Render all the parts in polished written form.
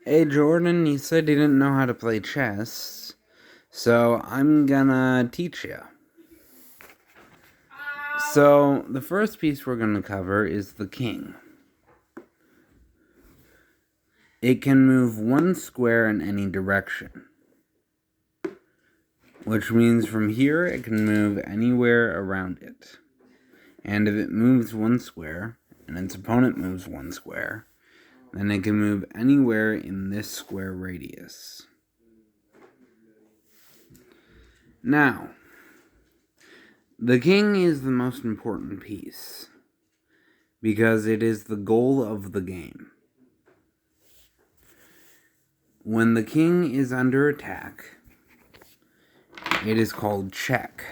Hey Jordan, you said you didn't know how to play chess, so I'm gonna teach you. So, the first piece we're gonna cover is the king. It can move one square in any direction, which means from here it can move anywhere around it. And if it moves one square, and its opponent moves one square, then it can move anywhere in this square radius. Now, the king is the most important piece, because it is the goal of the game. When the king is under attack, it is called check.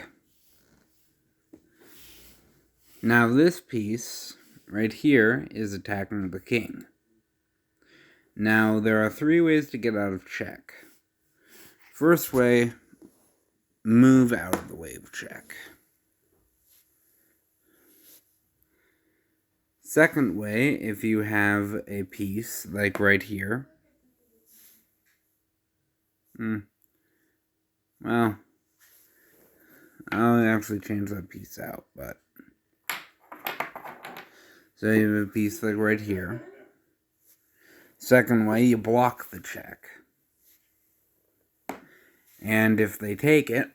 Now this piece right here is attacking the king. Now there are 3 ways to get out of check. First way, move out of the way of check. Second way, if you have a piece like right here, well, I'll actually change that piece out, but so you have a piece like right here. Second way, you block the check. And if they take it,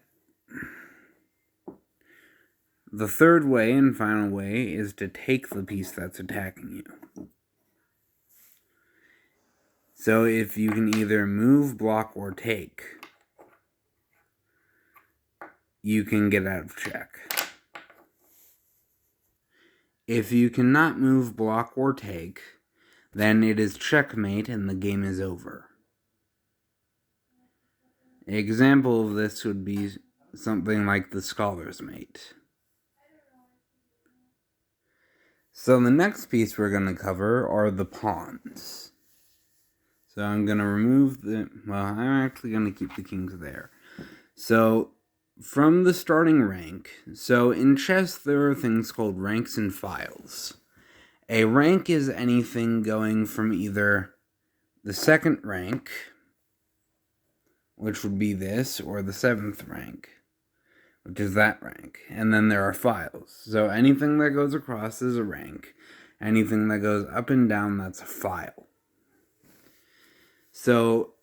the third way and final way is to take the piece that's attacking you. So if you can either move, block, or take, you can get out of check. If you cannot move, block, or take, then it is checkmate and the game is over. An example of this would be something like the scholar's mate. So the next piece we're going to cover are the pawns. So I'm going to remove I'm actually going to keep the kings there. So from the starting rank, so in chess there are things called ranks and files. A rank is anything going from either the 2nd rank, which would be this, or the 7th rank, which is that rank. And then there are files. So anything that goes across is a rank. Anything that goes up and down, that's a file. So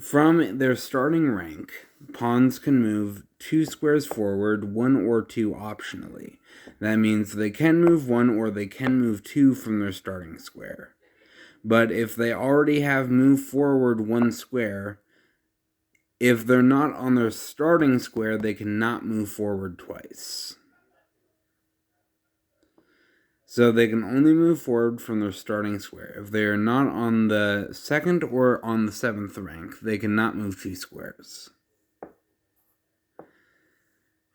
from their starting rank, pawns can move 2 squares forward, 1 or 2 optionally. That means they can move 1 or they can move 2 from their starting square. But if they already have moved forward 1 square, if they're not on their starting square, they cannot move forward twice. So they can only move forward from their starting square. If they are not on the 2nd or on the 7th rank, they cannot move 2 squares.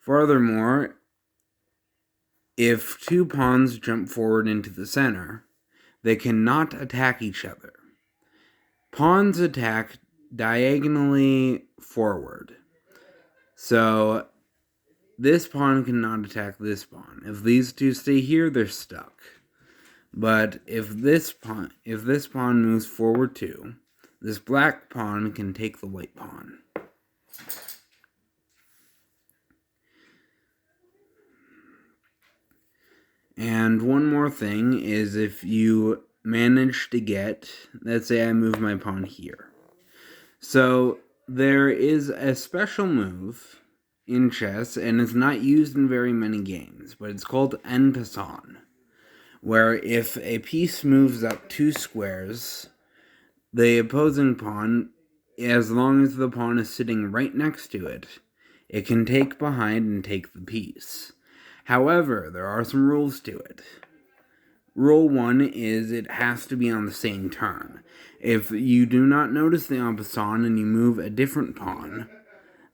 Furthermore, if 2 pawns jump forward into the center, they cannot attack each other. Pawns attack diagonally forward. So this pawn cannot attack this pawn. If these 2 stay here, they're stuck. But if this pawn moves forward too, this black pawn can take the white pawn. And one more thing is if you manage to get, let's say I move my pawn here. So there is a special move in chess, and it's not used in very many games, but it's called en passant, where if a piece moves up 2 squares, the opposing pawn, as long as the pawn is sitting right next to it, it can take behind and take the piece. However, there are some rules to it. Rule 1 is it has to be on the same turn. If you do not notice the en passant and you move a different pawn,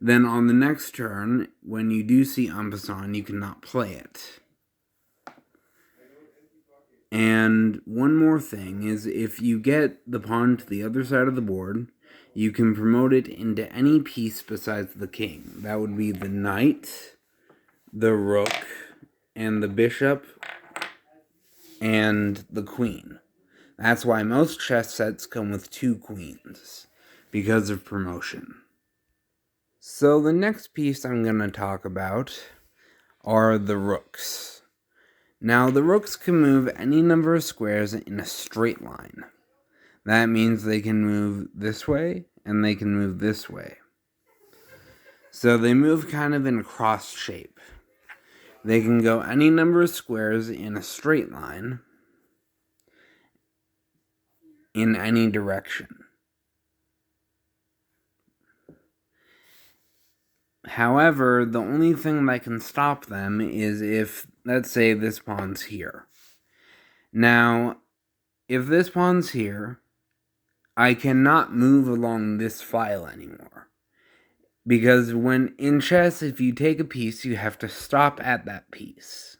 then on the next turn, when you do see en passant, you cannot play it. And one more thing is if you get the pawn to the other side of the board, you can promote it into any piece besides the king. That would be the knight, the rook, and the bishop, and the queen. That's why most chess sets come with 2 queens, because of promotion. So the next piece I'm going to talk about are the rooks. Now the rooks can move any number of squares in a straight line. That means they can move this way and they can move this way. So they move kind of in a cross shape. They can go any number of squares in a straight line in any direction. However, the only thing that can stop them is if, let's say, this pawn's here. Now, if this pawn's here, I cannot move along this file anymore. Because when in chess, if you take a piece, you have to stop at that piece.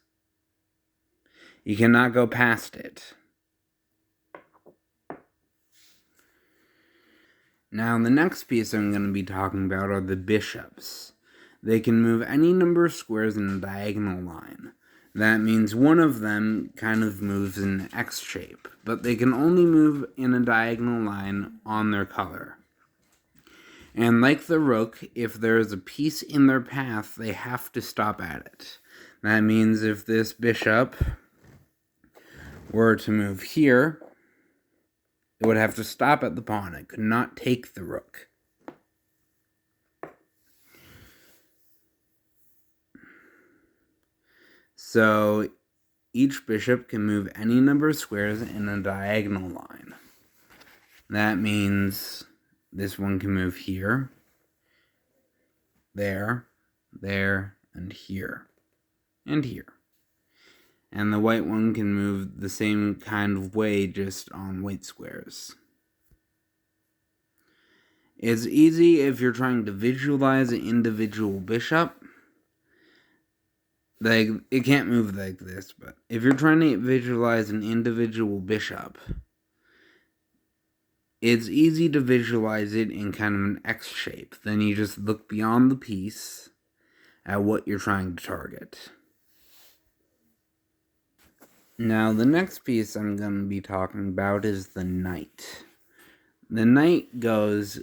You cannot go past it. Now, the next piece I'm going to be talking about are the bishops. They can move any number of squares in a diagonal line. That means one of them kind of moves in an X shape, but they can only move in a diagonal line on their color. And like the rook, if there is a piece in their path, they have to stop at it. That means if this bishop were to move here, it would have to stop at the pawn. It could not take the rook. So each bishop can move any number of squares in a diagonal line. That means this one can move here, there, and here, and here. And the white one can move the same kind of way, just on white squares. It's easy if you're trying to visualize an individual bishop. Like, it can't move like this, but if you're trying to visualize an individual bishop, it's easy to visualize it in kind of an X shape. Then you just look beyond the piece at what you're trying to target. Now, the next piece I'm going to be talking about is the knight. The knight goes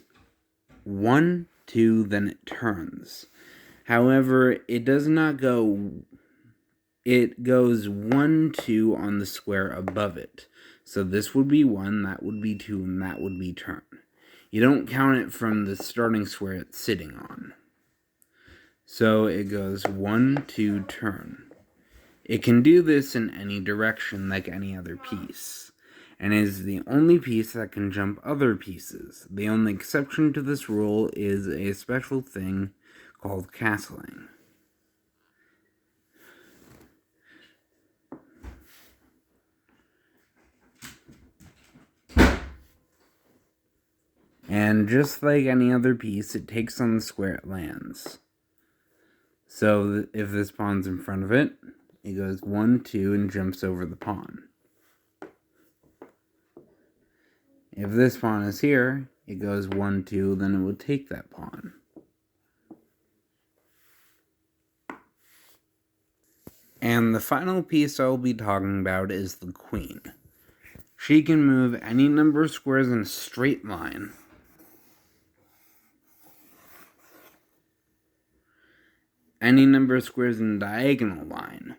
1, 2, then it turns. However, it does not go, it goes 1, 2 on the square above it. So this would be 1, that would be 2, and that would be turn. You don't count it from the starting square it's sitting on. So it goes 1, 2, turn. It can do this in any direction like any other piece, and is the only piece that can jump other pieces. The only exception to this rule is a special thing called castling. And just like any other piece, it takes on the square it lands. So if this pawn's in front of it, it goes 1, 2, and jumps over the pawn. If this pawn is here, it goes 1, 2, then it will take that pawn. And the final piece I'll be talking about is the queen. She can move any number of squares in a straight line. Any number of squares in a diagonal line.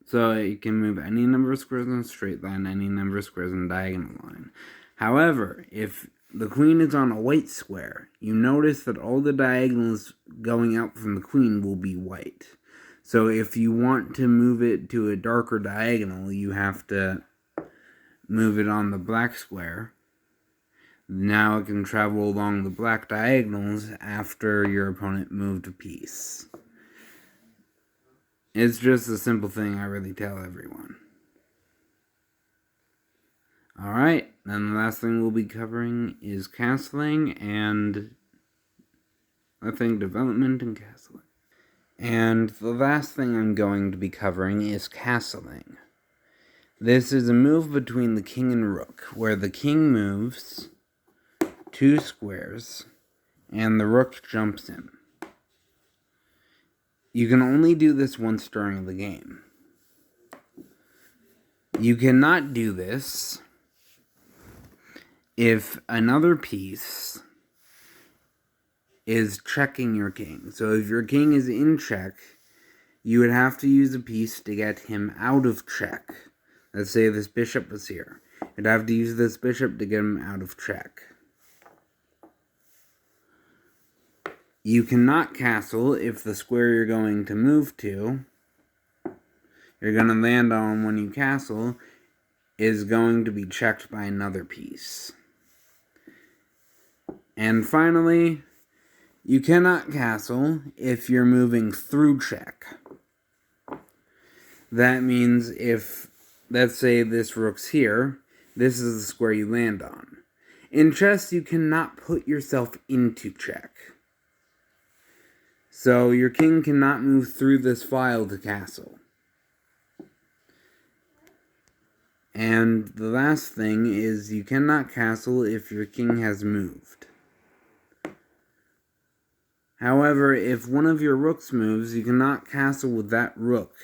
So it can move any number of squares in a straight line, any number of squares in a diagonal line. However, if the queen is on a white square, you notice that all the diagonals going out from the queen will be white. So if you want to move it to a darker diagonal, you have to move it on the black square. Now it can travel along the black diagonals after your opponent moved a piece. It's just a simple thing I really tell everyone. Alright, then the last thing we'll be covering is castling and I think development and castling. And the last thing I'm going to be covering is castling. This is a move between the king and rook, where the king moves 2 squares and the rook jumps in. You can only do this once during the game. You cannot do this if another piece is checking your king. So if your king is in check, you would have to use a piece to get him out of check. Let's say this bishop was here. You'd have to use this bishop to get him out of check. You cannot castle if the square you're going to move to, you're going to land on when you castle, is going to be checked by another piece. And finally, you cannot castle if you're moving through check. That means if, let's say this rook's here, this is the square you land on. In chess, you cannot put yourself into check. So your king cannot move through this file to castle. And the last thing is you cannot castle if your king has moved. However, if one of your rooks moves, you cannot castle with that rook,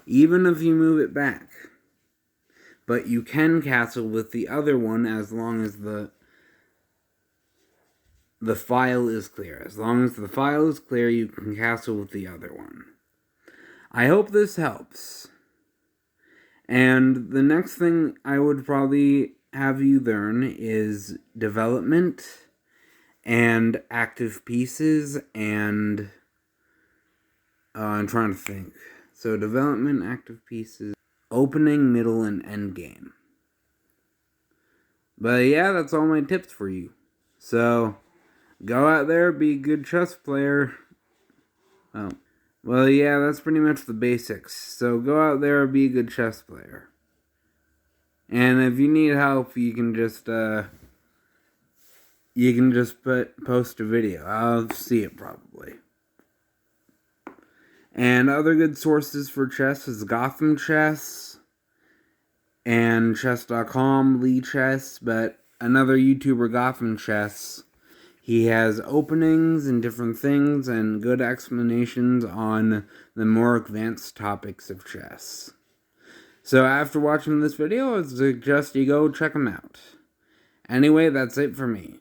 even if you move it back. But you can castle with the other one as long as the file is clear. As long as the file is clear, you can castle with the other one. I hope this helps. And the next thing I would probably have you learn is development and active pieces and I'm trying to think. So development, active pieces, opening, middle, and end game. But yeah, that's all my tips for you. So go out there, be a good chess player. Oh. Well, yeah, that's pretty much the basics. So go out there and be a good chess player. And if you need help, you can just post a video. I'll see it probably. And other good sources for chess is Gotham Chess and chess.com, Lee Chess, but another YouTuber, Gotham Chess, he has openings and different things and good explanations on the more advanced topics of chess. So after watching this video, I suggest you go check him out. Anyway, that's it for me.